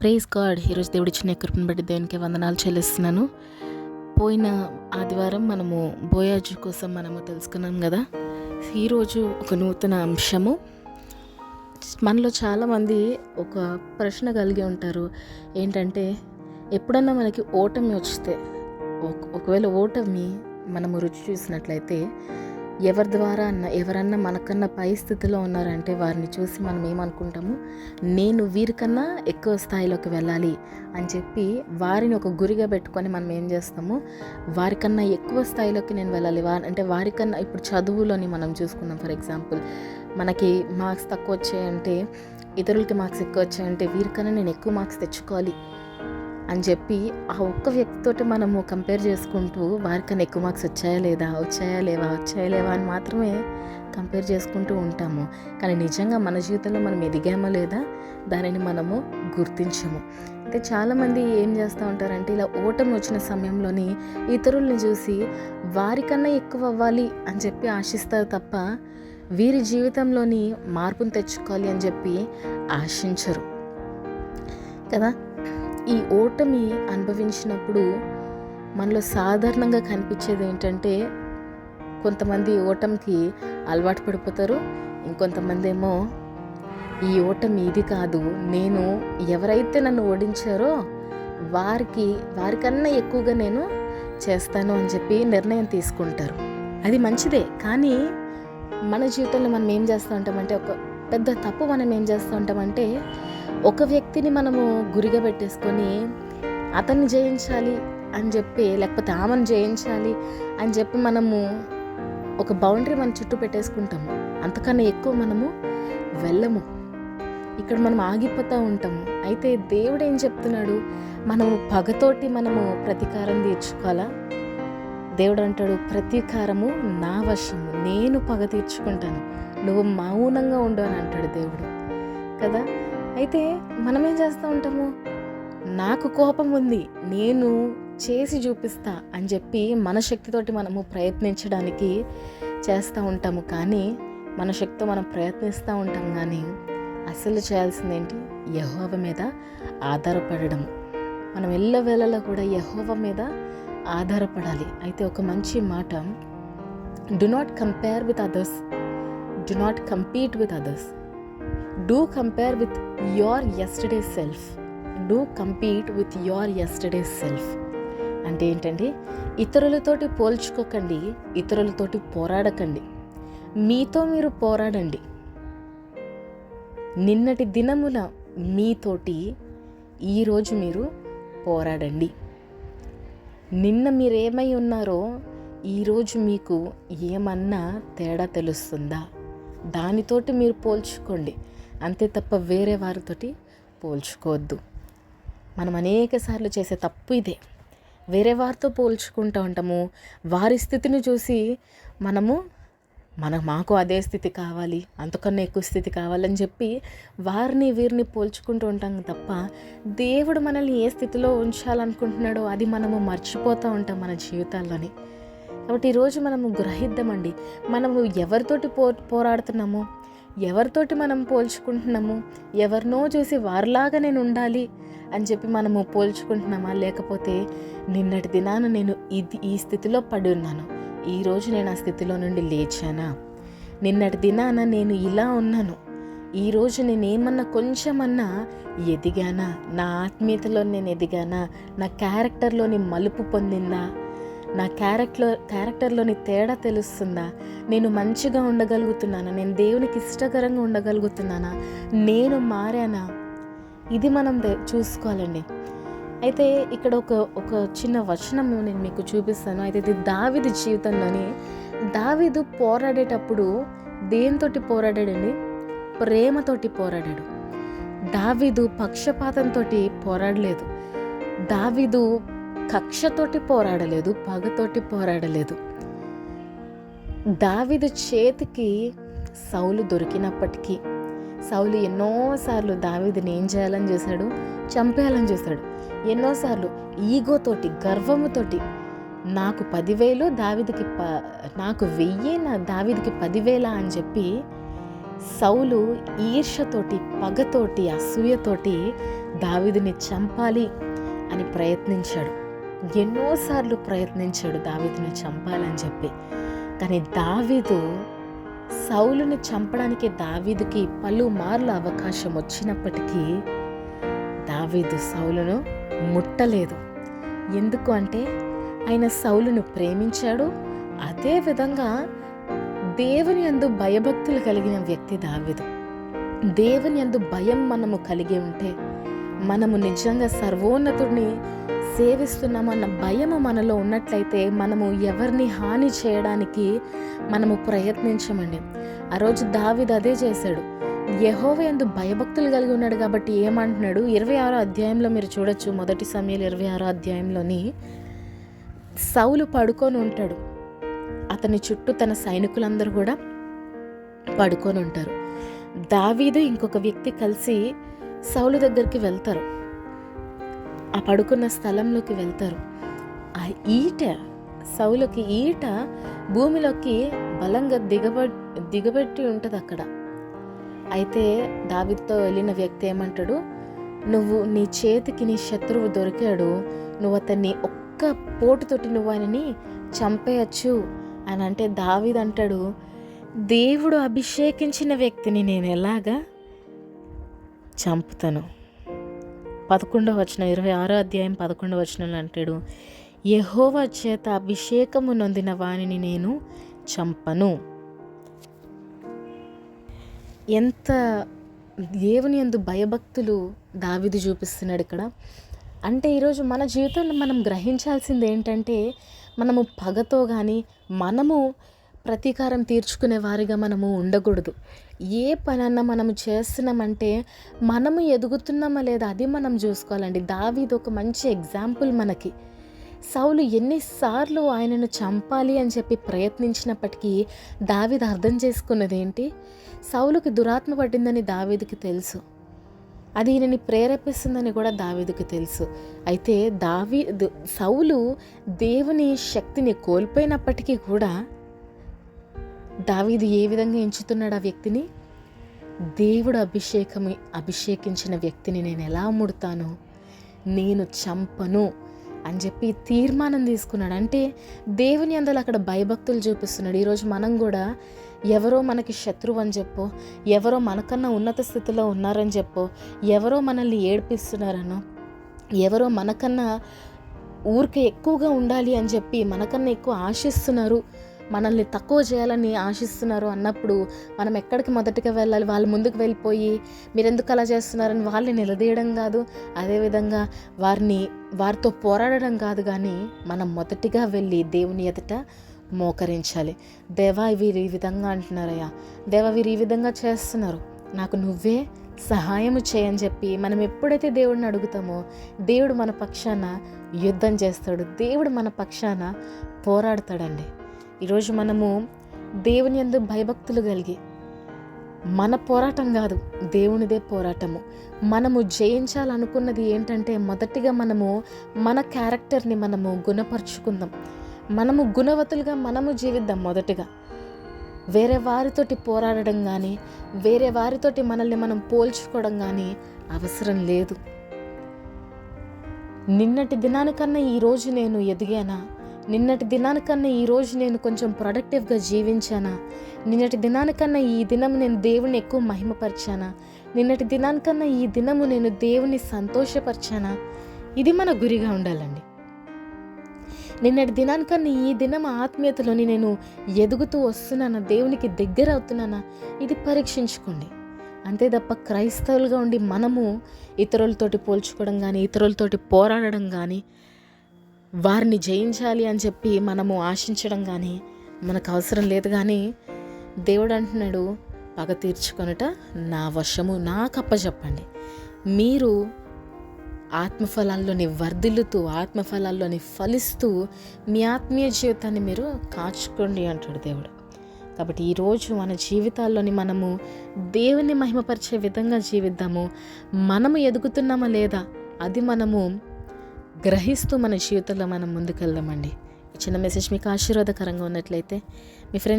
Praise God. ఈరోజు దేవుడిచ్చిన కృపను బట్టి దేవునికి వందనాలు చెల్లిస్తున్నాను. పోయిన ఆదివారం మనము బోయాజు కోసం మనము తెలుసుకున్నాం కదా. ఈరోజు ఒక నూతన అంశము. మనలో చాలామంది ఒక ప్రశ్న కలిగి ఉంటారు. ఏంటంటే, ఎప్పుడన్నా మనకి ఓటమి వస్తే, ఒకవేళ ఓటమి మనము రుచి చూసినట్లయితే, ఎవరి ద్వారా ఎవరన్నా మనకన్నా పై స్థితిలో ఉన్నారంటే వారిని చూసి మనం ఏమనుకుంటాము, నేను వీరికన్నా ఎక్కువ స్థాయిలోకి వెళ్ళాలి అని చెప్పి వారిని ఒక గురిగా పెట్టుకొని మనం ఏం చేస్తాము, వారికన్నా ఎక్కువ స్థాయిలోకి నేను వెళ్ళాలి. అంటే వారికన్నా ఇప్పుడు చదువులోని మనం చూసుకుందాం. ఫర్ ఎగ్జాంపుల్, మనకి మార్క్స్ తక్కువ వచ్చాయంటే, ఇతరులకి మార్క్స్ ఎక్కువ వచ్చాయంటే వీరికన్నా నేను ఎక్కువ మార్క్స్ తెచ్చుకోవాలి అని చెప్పి ఆ ఒక్క వ్యక్తితోటి మనము కంపేర్ చేసుకుంటూ వారికన్నా ఎక్కువ మార్క్స్ వచ్చాయా లేవా అని మాత్రమే కంపేర్ చేసుకుంటూ ఉంటాము. కానీ నిజంగా మన జీవితంలో మనం ఎదిగామో లేదా దానిని మనము గుర్తించము. అయితే చాలామంది ఏం చేస్తూ ఉంటారంటే, ఇలా ఓటమి వచ్చిన సమయంలోని ఇతరుల్ని చూసి వారికన్నా ఎక్కువ అవ్వాలి అని చెప్పి ఆశిస్తారు తప్ప వీరి జీవితంలోని మార్పును తెచ్చుకోవాలి అని చెప్పి ఆశించరు కదా. ఈ ఓటమి అనుభవించినప్పుడు మనలో సాధారణంగా కనిపించేది ఏంటంటే, కొంతమంది ఓటమికి అలవాటు పడిపోతారు. ఇంకొంతమంది ఏమో, ఈ ఓటమి ఇది కాదు, నేను ఎవరైతే నన్ను ఓడించారో వారికన్నా ఎక్కువగా నేను చేస్తాను అని చెప్పి నిర్ణయం తీసుకుంటారు. అది మంచిదే. కానీ మన జీవితంలో మనం ఏం చేస్తూ ఉంటామంటే, ఒక పెద్ద తప్పు మనం ఏం చేస్తూ ఉంటామంటే, ఒక వ్యక్తిని మనము గురిగా పెట్టేసుకొని అతన్ని జయించాలి అని చెప్పి, లేకపోతే ఆమెను జయించాలి అని చెప్పి మనము ఒక బౌండరీ మన చుట్టూ పెట్టేసుకుంటాము. అంతకన్నా ఎక్కువ మనము వెళ్ళము. ఇక్కడ మనం ఆగిపోతూ ఉంటాము. అయితే దేవుడు ఏం చెప్తున్నాడు, మనము పగతోటి మనము ప్రతీకారం తీర్చుకోవాలా? దేవుడు అంటాడు, ప్రతీకారము నా వశము, నేను పగ తీర్చుకుంటాను, నువ్వు మౌనంగా ఉండు అని అంటాడు దేవుడు కదా. అయితే మనం ఏం చేస్తూ ఉంటాము, నాకు కోపం ఉంది, నేను చేసి చూపిస్తా అని చెప్పి మన శక్తితోటి మనము ప్రయత్నించడానికి చేస్తూ ఉంటాము. కానీ మన శక్తితో మనం ప్రయత్నిస్తూ ఉంటాం, కానీ అసలు చేయాల్సింది ఏంటి, యెహోవా మీద ఆధారపడము. మనం ఎల్లవేళలా కూడా యెహోవా మీద ఆధారపడాలి. అయితే ఒక మంచి మాట, do not compare with others, do not compete with others, do compare with your yesterday self, do compete with your yesterday self. అంటే ఏంటండి, ఇతరులతోటి పోల్చుకోకండి, ఇతరులతోటి పోరాడకండి, మీతో మీరు పోరాడండి. నిన్నటి దినముల మీతోటి ఈరోజు మీరు పోరాడండి. నిన్న మీరేమై ఉన్నారో ఈరోజు మీకు ఏమన్నా తేడా తెలుస్తుందా, దానితోటి మీరు పోల్చుకోండి. అంతే తప్ప వేరే వారితోటి పోల్చుకోవద్దు. మనం అనేక సార్లు చేసే తప్పు ఇదే. వేరే వారితో పోల్చుకుంటూ ఉంటాము. వారి స్థితిని చూసి మాకు అదే స్థితి కావాలి, అంతకన్నా ఎక్కువ స్థితి కావాలని చెప్పి వీరిని పోల్చుకుంటూ ఉంటాం తప్ప దేవుడు మనల్ని ఏ స్థితిలో ఉంచాలనుకుంటున్నాడో అది మనము మర్చిపోతూ ఉంటాం మన జీవితాల్లోని. కాబట్టి ఈరోజు మనము గ్రహిద్దామండి, మనము ఎవరితోటి పోరాడుతున్నామో, ఎవరితోటి మనం పోల్చుకుంటున్నాము, ఎవరినో చూసి వారిలాగా నేను ఉండాలి అని చెప్పి మనము పోల్చుకుంటున్నామా, లేకపోతే నిన్నటి దినాన నేను ఈ స్థితిలో పడి ఉన్నాను, ఈరోజు నేను ఆ స్థితిలో నుండి లేచానా, నిన్నటి దినాన నేను ఇలా ఉన్నాను, ఈరోజు నేనేమన్నా కొంచెమన్నా ఎదిగానా, నా ఆత్మీయతలో నేను ఎదిగానా, నా క్యారెక్టర్లోని మలుపు పొందిందా, నా క్యారెక్టర్లోని తేడా తెలుస్తుందా, నేను మంచిగా ఉండగలుగుతున్నానా, నేను దేవునికి ఇష్టకరంగా ఉండగలుగుతున్నానా, నేను మారానా, ఇది మనం చూసుకోవాలండి. అయితే ఇక్కడ ఒక చిన్న వచనము నేను మీకు చూపిస్తాను. అయితే ఇది దావీదు జీవితంలోని, దావీదు పోరాడేటప్పుడు దేనితోటి పోరాడాడండి, ప్రేమతోటి పోరాడాడు. దావీదు పక్షపాతంతో పోరాడలేదు, దావీదు కక్షతోటి పోరాడలేదు, పగతోటి పోరాడలేదు. దావీదు చేతికి సౌలు దొరికినప్పటికీ సౌలు ఎన్నోసార్లు దావీదుని ఏం చేయాలని చూశాడు, చంపేయాలని చూశాడు. ఎన్నోసార్లు ఈగోతోటి, గర్వముతోటి, నాకు 10,000 దావీదుకి నాకు 1000 దావీదుకి 10,000 అని చెప్పి సౌలు ఈర్ష్యతోటి, పగతోటి, అసూయతోటి దావీదుని చంపాలి అని ప్రయత్నించాడు. ఎన్నోసార్లు ప్రయత్నించాడు దావీదుని చంపాలని చెప్పి. కానీ దావీదు సౌలుని చంపడానికి దావీదుకి పలుమార్లు అవకాశం వచ్చినప్పటికీ దావీదు సౌలును ముట్టలేదు. ఎందుకు అంటే ఆయన సౌలును ప్రేమించాడు. అదే విధంగా దేవుని యందు భయభక్తులు కలిగిన వ్యక్తి దావీదు. దేవుని యందు భయం మనము కలిగి ఉంటే, మనము నిజంగా సర్వోన్నతుడిని సేవిస్తున్నామన్న భయము మనలో ఉన్నట్లయితే మనము ఎవరిని హాని చేయడానికి మనము ప్రయత్నించమండి. ఆ రోజు దావీదు అదే చేశాడు. యెహోవా యందు భయభక్తులు కలిగి ఉన్నాడు కాబట్టి ఏమంటున్నాడు, 26వ అధ్యాయంలో మీరు చూడొచ్చు. 1 సమూయేలు 26వ అధ్యాయంలోని సౌలు పడుకొని ఉంటాడు. అతని చుట్టూ తన సైనికులందరూ కూడా పడుకొని ఉంటారు. దావీదు ఇంకొక వ్యక్తి కలిసి సౌలు దగ్గరికి వెళ్తారు. ఆ పడుకున్న స్థలంలోకి వెళ్తారు. ఆ ఈట సౌలుకి ఈట భూమిలోకి బలంగా దిగబెట్టి ఉంటుంది అక్కడ. అయితే దావీదుతో వెళ్ళిన వ్యక్తి ఏమంటాడు, నువ్వు నీ చేతికి నీ శత్రువు దొరికాడు, నువ్వు అతన్ని ఒక్క పోటుతోటి నువ్వు ఆయనని చంపేయచ్చు అని అంటే దావీదు అంటాడు, దేవుడు అభిషేకించిన వ్యక్తిని నేను ఎలాగా చంపుతాను. 11వ వచనం 26వ అధ్యాయం 11వ వచనంలో అంటాడు, యెహోవా చేత అభిషేకము నొందిన వానిని నేను చంపను. ఎంత దేవుని యందు భయభక్తులు దావీదు చూపిస్తున్నాడు ఇక్కడ. అంటే ఈరోజు మన జీవితంలో మనం గ్రహించాల్సింది ఏంటంటే, మనము పగతో కానీ మనము ప్రతీకారం తీర్చుకునే వారిగా మనము ఉండకూడదు. ఏ పనన్నా మనము చేస్తున్నామంటే మనము ఎదుగుతున్నామా లేదా అది మనం చూసుకోవాలండి. దావీదు ఒక మంచి ఎగ్జాంపుల్ మనకి. సౌలు ఎన్నిసార్లు ఆయనను చంపాలి అని చెప్పి ప్రయత్నించినప్పటికీ దావీదు అర్థం చేసుకున్నది ఏంటి, సౌలుకి దురాత్మ పట్టిందని దావీదుకి తెలుసు, అది ఈయనని ప్రేరేపిస్తుందని కూడా దావీదుకి తెలుసు. అయితే సౌలు దేవుని శక్తిని కోల్పోయినప్పటికీ కూడా దావీదు ఏ విధంగా ఎంచుతున్నాడు ఆ వ్యక్తిని, దేవుడు అభిషేకించిన వ్యక్తిని నేను ఎలా ముడతాను, నేను చంపను అని చెప్పి తీర్మానం తీసుకున్నాడు. అంటే దేవుని అందరూ అక్కడ భయభక్తులు చూపిస్తున్నాడు. ఈరోజు మనం కూడా ఎవరో మనకి శత్రువు అని చెప్పో, ఎవరో మనకన్నా ఉన్నత స్థితిలో ఉన్నారని చెప్పో, ఎవరో మనల్ని ఏడిపిస్తున్నారనో, ఎవరో మనకన్నా ఊరికే ఎక్కువగా ఉండాలి అని చెప్పి మనకన్నా ఎక్కువ ఆశిస్తున్నారు, మనల్ని తక్కువ చేయాలని ఆశిస్తున్నారు అన్నప్పుడు మనం ఎక్కడికి మొదటిగా వెళ్ళాలి, వాళ్ళు ముందుకు వెళ్ళిపోయి మీరెందుకు అలా చేస్తున్నారని వాళ్ళని నిలదీయడం కాదు, అదేవిధంగా వారితో పోరాడడం కాదు, కానీ మనం మొదటిగా వెళ్ళి దేవుని ఎదుట మోకరించాలి. దేవా వీరు ఈ విధంగా అంటున్నారయ్యా, దేవా వీరు ఈ విధంగా చేస్తున్నారు, నాకు నువ్వే సహాయము చేయని చెప్పి మనం ఎప్పుడైతే దేవుడిని అడుగుతామో దేవుడు మన పక్షాన యుద్ధం చేస్తాడు, దేవుడు మన పక్షాన పోరాడతాడండి. ఈరోజు మనము దేవుని యందు భయభక్తులు కలిగి, మన పోరాటం కాదు దేవునిదే పోరాటము. మనము జయించాలనుకున్నది ఏంటంటే మొదటిగా మనము మన క్యారెక్టర్ని మనము గుణపరుచుకుందాం, మనము గుణవతులుగా మనము జీవిద్దాం. మొదటిగా వేరే వారితోటి పోరాడడం కానీ, వేరే వారితోటి మనల్ని మనం పోల్చుకోవడం కానీ అవసరం లేదు. నిన్నటి దినానికన్నా ఈరోజు నేను ఎదిగానా, నిన్నటి దినానికన్నా ఈరోజు నేను కొంచెం ప్రొడక్టివ్గా జీవించానా, నిన్నటి దినానికన్నా ఈ దినం నేను దేవుని ఎక్కువ మహిమపరిచానా, నిన్నటి దినానికన్నా ఈ దినము నేను దేవుని సంతోషపరిచానా, ఇది మన గురిగా ఉండాలండి. నిన్నటి దినానికన్నా ఈ దినం ఆత్మీయతలోని నేను ఎదుగుతూ వస్తున్నానా, దేవునికి దగ్గర అవుతున్నానా, ఇది పరీక్షించుకోండి. అంతే తప్ప క్రైస్తవులుగా ఉండి మనము ఇతరులతోటి పోల్చుకోవడం కానీ, ఇతరులతోటి పోరాడడం కానీ, వారిని జయించాలి అని చెప్పి మనము ఆశించడం కానీ మనకు అవసరం లేదు. కానీ దేవుడు అంటున్నాడు, పగ తీర్చుకొనుట నా వశము, నాకు అప్పచెప్పండి. మీరు ఆత్మఫలాల్లోని వర్ధిల్లుతూ, ఆత్మఫలాల్లోని ఫలిస్తూ మీ ఆత్మీయ జీవితాన్ని మీరు కాచుకోండి అంటాడు దేవుడు. కాబట్టి ఈరోజు మన జీవితాల్లోని మనము దేవుని మహిమపరిచే విధంగా జీవిద్దాము. మనము ఎదుగుతున్నామా లేదా అది మనము గ్రహిస్తూ మన జీవితంలో మనం ముందుకెళ్దామండి. ఈ చిన్న మెసేజ్ మీకు ఆశీర్వాదకరంగా ఉన్నట్లయితే మీ ఫ్రెండ్స్